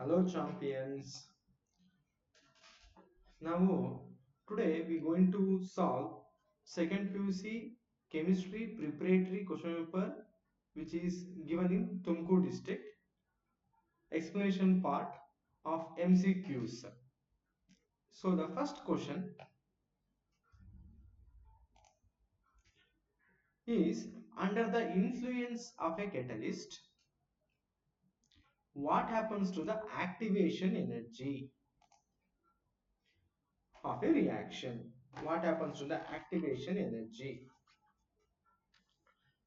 Hello champions. Now today we going to solve second PUC chemistry preparatory question paper which is given in Tumkur district, explanation part of MCQs. So the first question is, under the influence of a catalyst, what happens to the activation energy of a reaction? What happens to the activation energy?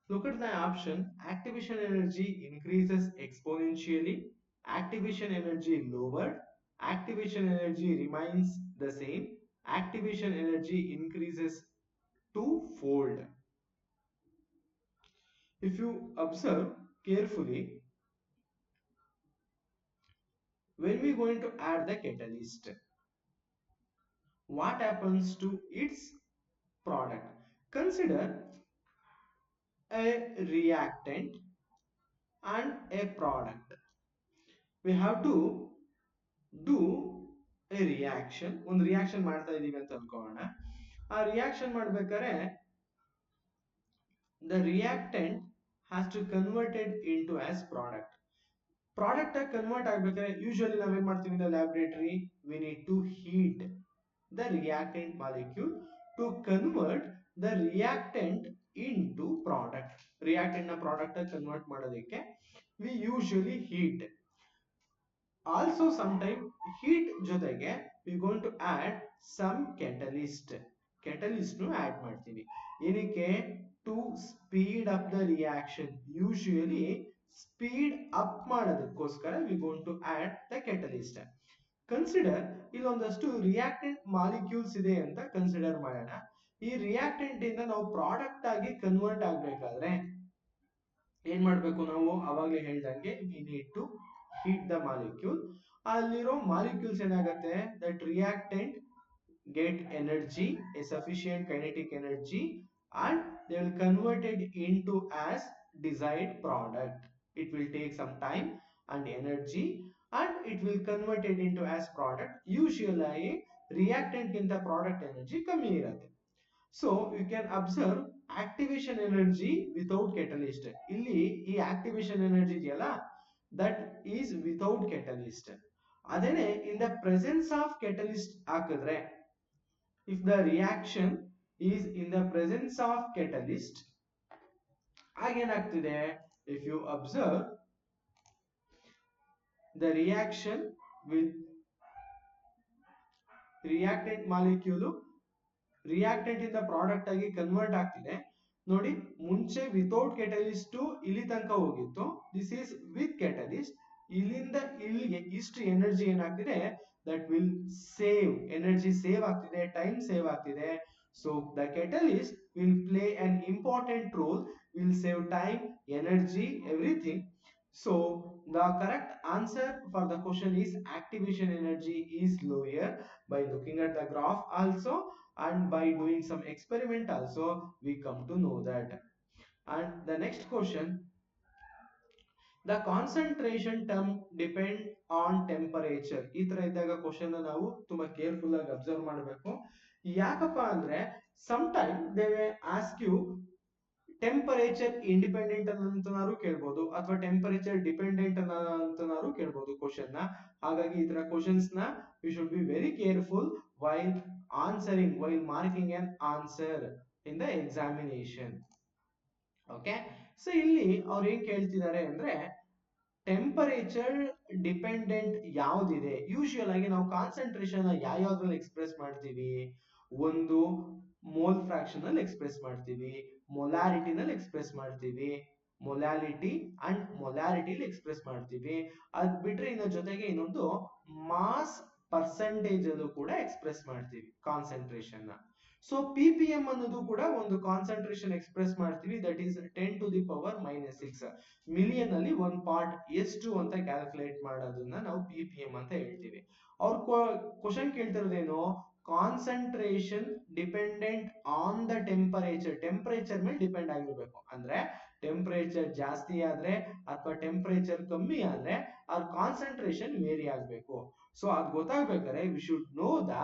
Look at the option. Activation energy increases exponentially. Activation energy lowered. Activation energy remains the same. Activation energy increases twofold. If you observe carefully, when we are going to add the catalyst, what happens to its product? Consider a reactant and a product. We have to do a reaction. ಒಂದು reaction ಮಾಡ್ತಾ ಇದೀವಿ ಅಂತ ಅನ್ಕೊಳ್ಳೋಣ. ಆ reaction ಮಾಡ್ಬೇಕಾದ್ರೆ the reactant has to converted into as product. Product ಆಗಿ convert ಆಗ್ಬೇಕಾದ್ರೆ usually ನಾವೇನ್ ಮಾಡ್ತೀವಿ in the laboratory, we need to heat the reactant molecule to convert the reactant into product. reactant ನ ಪ್ರಾಡಕ್ಟ್ ಆಗಿ ಕನ್ವರ್ಟ್ ಮಾಡೋದಕ್ಕೆ we usually heat. Also sometime heat ಜೊತೆಗೆ we going to add some catalyst ನು add ಮಾಡ್ತೀವಿ. ಏನಕ್ಕೆ? To speed up the reaction. Usually speed up ಮಾಡೋದಕ್ಕೋಸ್ಕರ we going to add the catalyst. Consider ಇಲ್ಲೊಂದಷ್ಟು reactant molecules ಇದೆ ಅಂತ consider ಮಾಡೋಣ. ಈ ರಿಯಾಕ್ಟೆಂಟ್ ಇಂದ ನಾವು ಪ್ರಾಡಕ್ಟ್ ಆಗಿ ಕನ್ವರ್ಟ್ ಆಗ್ಬೇಕಾದ್ರೆ ಏನ್ ಮಾಡ್ಬೇಕು? ನಾವು ಅವಾಗಲೇ ಹೇಳ್ದಂಗೆ we need to heat the molecule. ಅಲ್ಲಿರೋ ಮಾಲಿಕ್ಯೂಲ್ಸ್ ಏನಾಗುತ್ತೆ? that reactant get energy, a sufficient kinetic energy, and they will convert it into as desired product. It will take some time and energy, and it will convert it into as product. Usually reactant ಗಿಂತ product energy ಕಮ್ಮಿ ಇರುತ್ತೆ. So you can observe activation energy without catalyst. ಇಲ್ಲಿ ಈ activation energy ಇದೆಯಲ್ಲ, that is without catalyst. ಅದೇನೆ in the presence of catalyst ಹಾಕಿದ್ರೆ, if the reaction is in the presence of catalyst, ಆಗೇನಾಗ್ತಿದೆ? if you observe the reaction with reactant molecule reactant ಇಂದ product ಆಗಿ convert ಆಗ್ತಿದೆ. ನೋಡಿ, ಮುಂಚೆ without catalyst ಇಲ್ಲಿ ತನಕ ಹೋಗಿತ್ತು. This is with catalyst. ಇಲ್ಲಿಂದ ಇಲ್ಲಿಗೆ ಇಷ್ಟು ಎನರ್ಜಿ ಏನಾಗ್ತಿದೆ? That will save energy, save ಆಗ್ತಿದೆ, ಟೈಮ್ ಸೇವ್ ಆಗ್ತಿದೆ. So the catalyst will play an important role, will save time, energy, everything. So the correct answer for the question is activation energy is lower. By looking at the graph also and by doing some experiment also we come to know that. And the next question, the concentration term depend on temperature. ಈ ತರ ಇದ್ದಾಗ question ನಾವು ತುಂಬಾ careful ಆಗಿ observe ಮಾಡಬೇಕು. ಯಾಕಪ್ಪ ಅಂದ್ರೆ sometime they may ask you temperature independent ಅಂತನಾರು ಕೇಳ್ಬೋದು, ಅಥವಾ ಟೆಂಪರೇಚರ್ ಡಿಪೆಂಡೆಂಟ್ ಅಂತನಾರು ಕೇಳ್ಬೋದು ಕ್ವಶನ್ ನ. ಹಾಗಾಗಿ ಈ ತರ ಕ್ವಶನ್ಸ್ ನ we should be very careful while answering, while marking an answer in the examination. Okay, so ಇಲ್ಲಿ ಅವ್ರು ಏನ್ ಕೇಳ್ತಿದ್ದಾರೆ ಅಂದ್ರೆ, ಟೆಂಪರೇಚರ್ ಡಿಪೆಂಡೆಂಟ್ ಯಾವ್ದಿದೆ? ಯೂಶುವಲ್ ಆಗಿ ನಾವು ಕಾನ್ಸಂಟ್ರೇಷನ್ ಯಾವ್ದ್ರಲ್ಲಿ ಎಕ್ಸ್ಪ್ರೆಸ್ ಮಾಡ್ತೀವಿ? ಒಂದು ಮೋಲ್ ಫ್ರಾಕ್ಷನ್ ಅಲ್ಲಿ ಎಕ್ಸ್ಪ್ರೆಸ್ ಮಾಡ್ತೀವಿ, ಮೊಲಾರಿಟಿ ನಲ್ಲಿ ಎಕ್ಸ್ಪ್ರೆಸ್ ಮಾಡ್ತೀವಿ, ಮೊಲಾಲಿಟಿ ಅಂಡ್ ಮೊಲಾರಿಟಿಲಿ ಎಕ್ಸ್ಪ್ರೆಸ್ ಮಾಡ್ತೀವಿ. ಅದ್ ಬಿಟ್ರೆ ಇನ್ನ ಜೊತೆಗೆ ಇನ್ನೊಂದು ಮಾಸ್ ಪರ್ಸೆಂಟೇಜ್ ಅಲ್ಲೂ ಕೂಡ ಎಕ್ಸ್ಪ್ರೆಸ್ ಮಾಡ್ತೀವಿ ಕಾನ್ಸಂಟ್ರೇಷನ್ ನ. ಸೊ ppm ಅನ್ನೋದು ಕೂಡ ಒಂದು ಕಾನ್ಸಂಟ್ರೇಷನ್ ಎಕ್ಸ್ಪ್ರೆಸ್ ಮಾಡ್ತೀವಿ, ದಟ್ ಈಸ್ 10⁻⁻⁶. ಮಿಲಿಯನ್ ಅಲ್ಲಿ ಒಂದ್ ಪಾರ್ಟ್ ಎಷ್ಟು ಅಂತ ಕ್ಯಾಲ್ಕುಲೇಟ್ ಮಾಡೋದನ್ನ ನಾವು ppm ಅಂತ ಹೇಳ್ತೀವಿ. ಅವ್ರ ಕ್ವಶನ್ ಕೇಳ್ತಿರೋದೇನು? Concentration dependent on the temperature, temperature ಮೇಲೆ ಡಿಪೆಂಡ್ ಆಗಿರ್ಬೇಕು. ಅಂದ್ರೆ ಟೆಂಪರೇಚರ್ ಜಾಸ್ತಿ ಆದ್ರೆ ಅಥವಾ ಟೆಂಪರೇಚರ್ ಕಮ್ಮಿ ಆದ್ರೆ ಅವ್ರ ಕಾನ್ಸಂಟ್ರೇಷನ್ ವೇರಿ ಆಗಬೇಕು. ಸೊ ಅದು ಗೊತ್ತಾಗ್ಬೇಕಾದ್ರೆ we should know the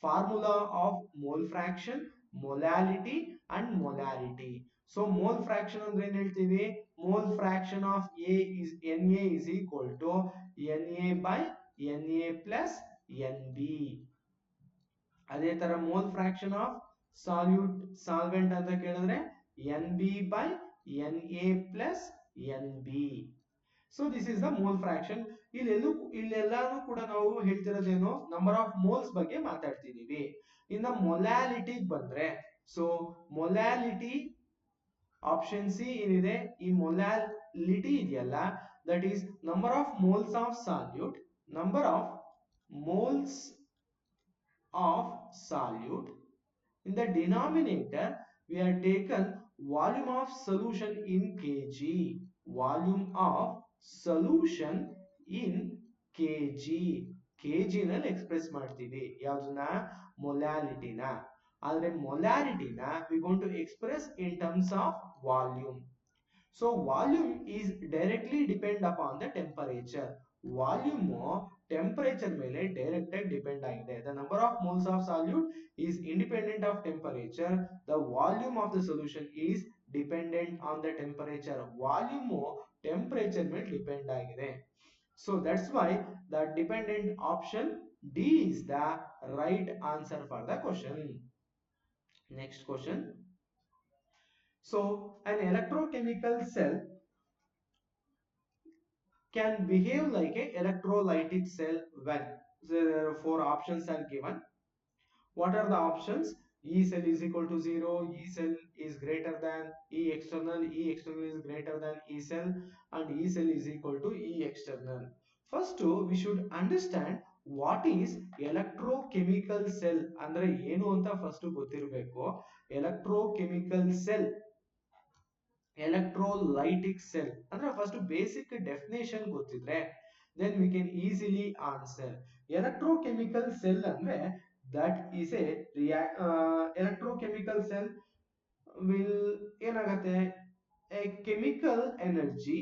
formula of mole fraction, molality and molarity. So mole fraction ಅಂದ್ರೆ ಏನ್ ಹೇಳ್ತೀವಿ? Mole fraction of A is Na is equal to Na by Na plus Nb. ಅದೇ ತರ mole fraction of solvent ಅಂತ ಕೇಳಿದ್ರೆ Nb by Na plus Nb. So this is the mole fraction. ಇಲ್ಲೆಲ್ಲಾನು ಕೂಡ ನಾವು ಹೇಳ್ತಿರೋದೇನು, ನಂಬರ್ ಆಫ್ ಮೋಲ್ಸ್ ಬಗ್ಗೆ ಮಾತಾಡ್ತಿದೀವಿ. ಇನ್ನ molality ಬಂದ್ರೆ, ಸೊ ಮೊಲಾಲಿಟಿ ಆಪ್ಷನ್ ಸಿ ಏನಿದೆ, ಈ ಮೊಲಾಲಿಟಿ ಇದೆಯಲ್ಲ, that is number of moles of salute, number of moles of solute. In the denominator we have taken volume of solution in kg, volume of solution in kg. kg ನಲ್ಲಿ express ಮಾಡ್ತೀವಿ ಯಾವ್ದನ್ನ? ಮೊಲಾಲಿಟಿನ. ಆದ್ರೆ ಮೊಲಾರಿಟಿನ we going to express in terms of volume. So volume is directly depend upon the temperature. Volume temperature ಮೇಲೆ direct ಆಗಿ depend ಆಗಿದೆ. The number of moles of solute is independent of temperature. The volume of the solution is dependent on the temperature. Volume temperature ಮೇಲೆ depend ಆಗಿದೆ. So that's why the dependent option D is the right answer for the question. Next question. So an electrochemical cell can behave like a electrolytic cell when? So there are 4 options are given. What are the options? E cell is equal to 0, E cell is greater than E external is greater than E cell, and E cell is equal to E external. First we should understand what is electrochemical cell ಅಂದ್ರೆ ಏನು ಅಂತ first ಗೊತ್ತಿರಬೇಕು. electrochemical cell, electrolytic cell ಅಂದ್ರೆ first basic definition ಗೊತ್ತಿದ್ರೆ then we can easily answer. electrochemical cell ಅಂದ್ರೆ that is a electrochemical cell will ಏನಾಗುತ್ತೆ, a chemical energy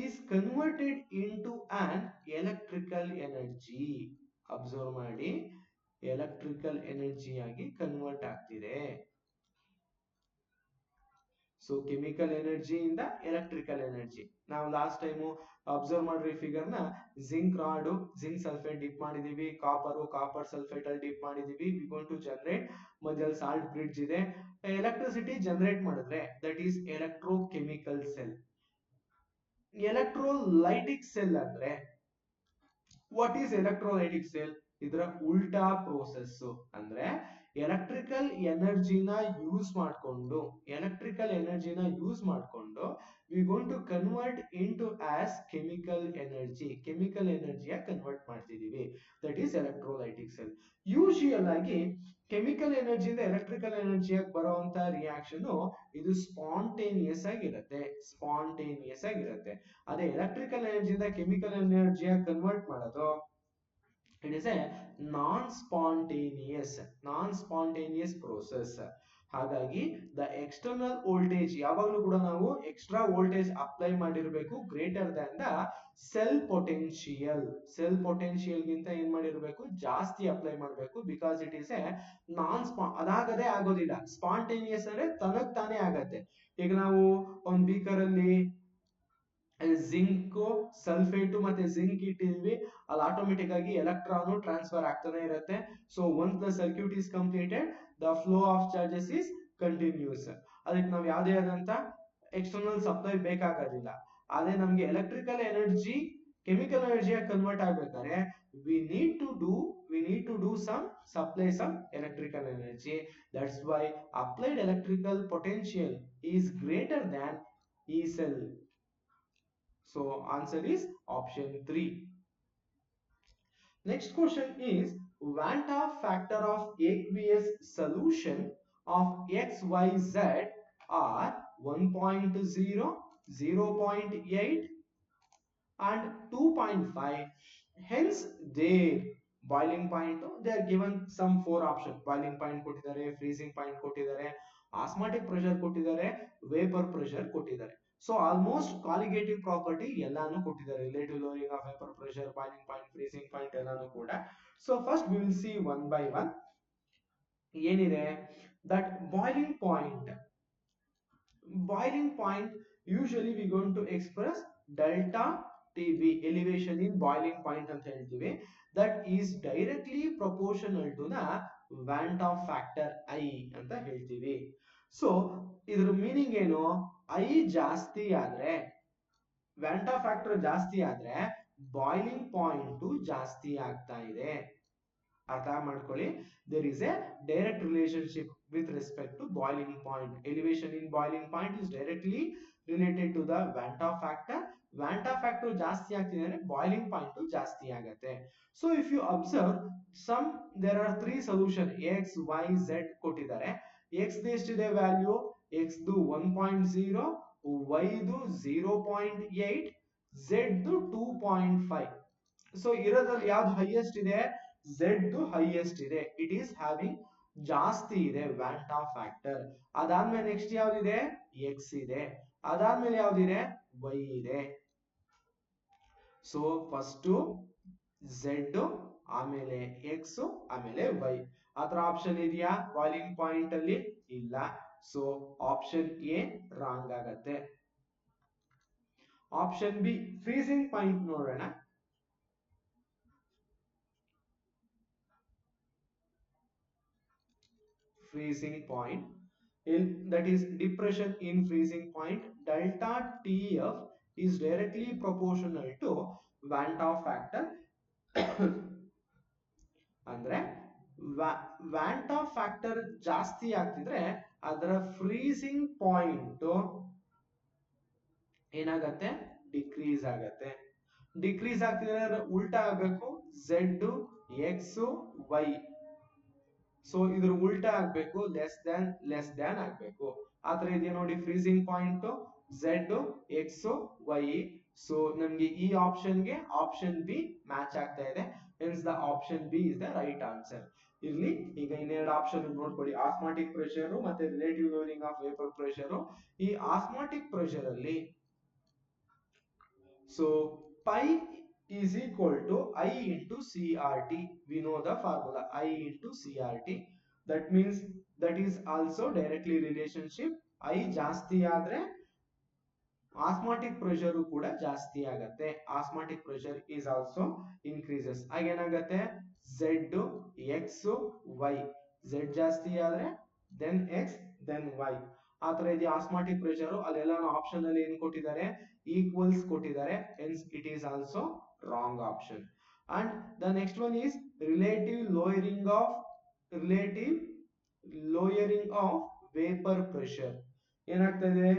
is converted into an electrical energy. Observe ಮಾಡಿ, electrical energy ಆಗಿ convert ಆಗ್ತಿದೆ. So chemical energy ಇಂದ electrical energy. ನಾವು last time observe ಮಾಡ್ರಿ figure ನ, zinc rod, zinc sulphate dip ಮಾಡಿದೀವಿ, copper sulphate ಅಲ್ಲಿ ಡಿಪ್ ಮಾಡಿದೀವಿ. ವಿ ಗೋಯಿಂಗ್ ಟು ಜನರೇಟ್, ಮಧ್ಯದಲ್ಲಿ ಸಾಲ್ಟ್ ಬ್ರಿಡ್ಜ್ ಇದೆ, ಎಲೆಕ್ಟ್ರಿಸಿಟಿ ಜನರೇಟ್ ಮಾಡಿದ್ರೆ that is electrochemical cell. Electrolytic cell ಅಂದ್ರೆ ವಾಟ್ ಈಸ್ ಎಲೆಕ್ಟ್ರೋಲೈಟಿಕ್ ಸೆಲ್? ಇದರ ಉಲ್ಟಾ ಪ್ರೋಸೆಸ್. ಅಂದ್ರೆ ಎಲೆಕ್ಟ್ರಿಕಲ್ ಎನರ್ಜಿನ ಯೂಸ್ ಮಾಡ್ಕೊಂಡು we going to convert into as chemical ಎನರ್ಜಿಯ convert ಮಾಡ್ತಿದೀವಿ. That is electrolytic cell. Usual ಆಗಿ ಕೆಮಿಕಲ್ ಎನರ್ಜಿಯಿಂದ ಎಲೆಕ್ಟ್ರಿಕಲ್ ಎನರ್ಜಿಯಾಗಿ ಬರುವಂತ ರಿಯಾಕ್ಷನ್ ಇದು ಸ್ಪಾಂಟೇನಿಯಸ್ ಆಗಿರುತ್ತೆ. ಅದೇ ಎಲೆಕ್ಟ್ರಿಕಲ್ ಎನರ್ಜಿಯಿಂದ ಕೆಮಿಕಲ್ ಎನರ್ಜಿಯಾಗಿ ಕನ್ವರ್ಟ್ ಮಾಡೋದು it is a non-spontaneous process. ಹಾಗಾಗಿ ದ ಎಕ್ಸ್ಟರ್ನಲ್ ವೋಲ್ಟೇಜ್ ಯಾವಾಗಲೂ ಕೂಡ ನಾವು ಎಕ್ಸ್ಟ್ರಾ ವೋಲ್ಟೇಜ್ ಅಪ್ಲೈ ಮಾಡಿರಬೇಕು greater than the cell potential ಗಿಂತ ಏನ್ ಮಾಡಿರಬೇಕು, ಜಾಸ್ತಿ ಅಪ್ಲೈ ಮಾಡಬೇಕು. ಬಿಕಾಸ್ ಇಟ್ ಈಸ್ ಎ ಅದಾಗದೇ ಆಗೋದಿಲ್ಲ. ಸ್ಪಾಂಟೇನಿಯಸ್ ಅಂದ್ರೆ ತನಗ್ ತಾನೇ ಆಗತ್ತೆ. ಈಗ ನಾವು ಒಂದ್ ಬೀಕರ್ ಅಲ್ಲಿ ಜಿಂಕ್ ಸಲ್ಫೇಟ್ ಮತ್ತೆ ಜಿಂಕ್ ಇಟ್ಟಿದ್ವಿ, ಅಲ್ಲಿ ಆಟೋಮೆಟಿಕ್ ಆಗಿ ಎಲೆಕ್ಟ್ರಾನ್ ಟ್ರಾನ್ಸ್ಫರ್ ಆಗ್ತಾನೆ ಇರುತ್ತೆ. So once the circuit is completed the flow of charges is continues. ಅದಕ್ಕೆ ನಾವು ಯಾವುದೇ ಆದಂತ ಎಕ್ಸ್ಟರ್ನಲ್ ಸಪ್ಲೈ ಬೇಕಾಗೋದಿಲ್ಲ. ಅದೇ ನಮ್ಗೆ ಎಲೆಕ್ಟ್ರಿಕಲ್ ಎನರ್ಜಿ ಕೆಮಿಕಲ್ ಎನರ್ಜಿಯಾಗಿ ಕನ್ವರ್ಟ್ ಆಗ್ಬೇಕಾದ್ರೆ we need to do some supply some electrical energy. That's why applied electrical potential is greater than E cell. So answer is option 3. Next question is Van 't Hoff factor of aqueous solution of XYZ are 1.0, 0.8 and 2.5. Hence their boiling point they are given some 4 option. Boiling point ಕೊಟ್ಟಿದ್ದಾರೆ, freezing point ಕೊಟ್ಟಿದ್ದಾರೆ, osmotic pressure ಕೊಟ್ಟಿದ್ದಾರೆ, vapour pressure ಕೊಟ್ಟಿದ್ದಾರೆ. So almost colligative property ಎಲ್ಲಾನು ಕೊಟ್ಟಿದ್ದಾರೆ. Relative lowering of vapour pressure, boiling point, freezing point ಎಲ್ಲಾನು ಕೂಡ. So first we will see one by one. ಏನಿದೆ that boiling point usually we going to express delta TB, elevation in boiling point ಅಂತ ಹೇಳ್ತೀವಿ. That is directly proportional to the Van't Hoff factor I ಅಂತ ಹೇಳ್ತೀವಿ. So ಇದ್ರ meaning ಏನು? I ಜಾಸ್ತಿ ಆದ್ರೆ, Van't Hoff factor ಜಾಸ್ತಿ ಆದ್ರೆ ಬಾಯ್ಲಿಂಗ್ ಪಾಯಿಂಟ್ ಜಾಸ್ತಿ ಆಗ್ತಾ ಇದೆ. ಅರ್ಥ ಮಾಡ್ಕೊಳ್ಳಿ. There is a direct relationship with respect to boiling point. Elevation in boiling point is directly related to the Van't Hoff factor. Van't Hoff factor ಜಾಸ್ತಿ ಆಗ್ತಿದ್ರೆ ಬಾಯ್ಲಿಂಗ್ ಪಾಯಿಂಟ್ ಜಾಸ್ತಿ ಆಗುತ್ತೆ. So if you observe there are three solution, x, y, z ಕೊಟ್ಟಿದ್ದಾರೆ. x ಎಷ್ಟಿದೆ value? x ದು 1.0, y ದು 0.8, z ದು 2.5. So ಇರೋದ್ರಲ್ಲಿ ಯಾವ್ದು ಹೈಯೆಸ್ಟ್ ಇದೆ? Z ದು ಹೈಯೆಸ್ಟ್ ಇದೆ. ಇಟ್ ಈಸ್ ಹ್ಯಾವಿಂಗ್ ಜಾಸ್ತಿ ಇದೆ Van't Hoff factor. ಅದಾದ್ಮೇಲೆ ನೆಕ್ಸ್ಟ್ ಯಾವ್ದಿದೆ? x ಇದೆ. ಅದಾದ್ಮೇಲೆ ಯಾವ್ದಿದೆ? y ಇದೆ. ಸೊ ಫಸ್ಟ್ Z, ಆಮೇಲೆ x, ಆಮೇಲೆ y. ಆತರ ಆಪ್ಷನ್ ಇದೆಯಾ ಬಾಯ್ಲಿಂಗ್ ಪಾಯಿಂಟ್ ಅಲ್ಲಿ? ಇಲ್ಲ. ಸೊ ಆಪ್ಷನ್ ಎ ರಾಂಗ್ ಆಗತ್ತೆ. ಆಪ್ಷನ್ ಬಿ ಫ್ರೀಸಿಂಗ್ ಪಾಯಿಂಟ್ ನೋಡೋಣ. Freezing point, that is depression in freezing point, delta TF is directly proportional to Van't Hoff factor. ಅಂದ್ರೆ Van't Hoff factor ಜಾಸ್ತಿ ಆಗ್ತಿದ್ರೆ ಅದರ freezing point ಏನಾಗತ್ತೆ? Decrease ಆಗತ್ತೆ. Decrease ಆಗ್ತಿದ್ರೆ ಉಲ್ಟಾ ಆಗ್ಬೇಕು, Z, X, Y. ಸೊ ಇದ್ರ ಉಲ್ಟಾ ಆಗ್ಬೇಕು, ಲೆಸ್ ದ್ಯಾನ್ ಆಗ್ಬೇಕು. ಆತರ ಇದೆಯಾ ನೋಡಿ freezing point Z, X, Y. So ನಮ್ಗೆ ಈ ಆಪ್ಷನ್ ಗೆ ಆಪ್ಷನ್ ಬಿ ಮ್ಯಾಚ್ ಆಗ್ತಾ ಇದೆ. Hence the option B is the right answer. ಇಲ್ಲಿ ಈಗ ಇನ್ನೆರಡು ಆಪ್ಷನ್ ನೋಡ್ಕೊಳ್ಳಿ, ಆಸ್ಮಾಟಿಕ್ ಪ್ರೆಷರ್ ಮತ್ತೆ relative lowering of vapour pressure. ಈ ಆಸ್ಮಾಟಿಕ್ ಪ್ರೆಷರ್ ಅಲ್ಲಿ so pi is equal to I into CRT. We know the formula I into CRT. That means that is also directly relationship. I ಜಾಸ್ತಿ ಆದ್ರೆ osmotic pressure ಕೂಡ ಜಾಸ್ತಿ ಆಗತ್ತೆ. Osmotic pressure is also increases. ಆಗ ಏನಾಗತ್ತೆ? Z, X, Y. Z ಜಾಸ್ತಿ ಆದ್ರೆ then X, then Y. ಆತರ ಇದೆ ಆಸ್ಮಾಟಿಕ್ ಪ್ರೆಷರ್. ಅಲ್ಲೆಲ್ಲ ಆಪ್ಷನ್ ಅಲ್ಲಿ ಏನ್ ಕೊಟ್ಟಿದ್ದಾರೆ? ಈಕ್ವಲ್ಸ್ ಕೊಟ್ಟಿದ್ದಾರೆ. Hence it is also wrong option. And the next one is relative lowering of vapor pressure. ಏನಾಗ್ತದೆ?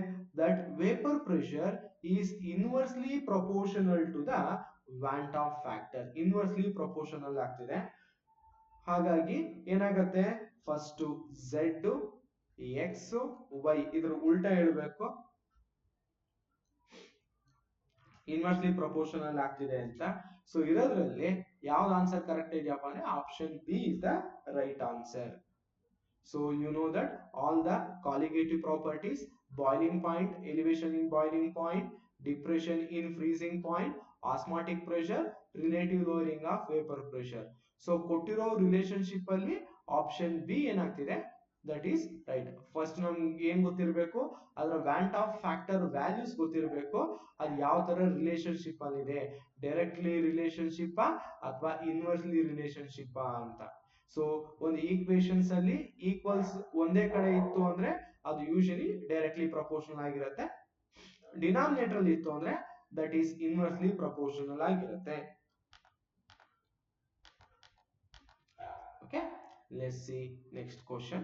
That vapor pressure is inversely proportional to the Van't Hoff factor. Inversely proportional ಆಗ್ತಿದೆ. ಹಾಗಾಗಿ ಏನಾಗತ್ತೆ? First Z, X, Y ಇದ್ರ ಉಲ್ಟಾ ಹೇಳ್ಬೇಕು, inversely proportional ಆಗ್ತಿದೆ ಅಂತ. So ಇರೋದ್ರಲ್ಲಿ ಯಾವ್ದು ಆನ್ಸರ್ ಕರೆಕ್ಟ್ ಇದೆಯಪ್ಪ ಅಂದ್ರೆ option B is the right answer. So you know that all the colligative properties, boiling point, elevation in boiling point, depression in freezing point, osmotic pressure, relative lowering of vapour pressure. So ಕೊಟ್ಟಿರೋ relationship ಅಲ್ಲಿ option B ಏನಾಗ್ತಿದೆ? That is right. First ನಮ್ಗೆ ಏನ್ ಗೊತ್ತಿರಬೇಕು? ಅದರ Van't Hoff factor values ಗೊತ್ತಿರಬೇಕು. ಅದು ಯಾವ ತರ ರಿಲೇಶನ್ಶಿಪ್ ಅಲ್ಲಿ ಇದೆ, ಡೈರೆಕ್ಟ್ಲಿ ರಿಲೇಶನ್ಶಿಪ್ ಅಥವಾ ಇನ್ವರ್ಸ್ಲಿ ರಿಲೇಶನ್ಶಿಪ್ ಅಂತ. ಸೊ ಒಂದು ಈಕ್ವೇಶನ್ಸ್ ಅಲ್ಲಿ ಈಕ್ವಲ್ಸ್ ಒಂದೇ ಕಡೆ ಇತ್ತು ಅಂದ್ರೆ ಅದು ಯೂಶಲಿ ಡೈರೆಕ್ಟ್ಲಿ ಪ್ರಪೋರ್ಷನಲ್ ಆಗಿರುತ್ತೆ. ಡಿನಾಮಿನೇಟರ್ ಅಲ್ಲಿ ಇತ್ತು ಅಂದ್ರೆ ದಟ್ ಈಸ್ ಇನ್ವರ್ಸ್ಲಿ ಪ್ರಪೋರ್ಷನಲ್ ಆಗಿರುತ್ತೆ. Okay, let's see next question.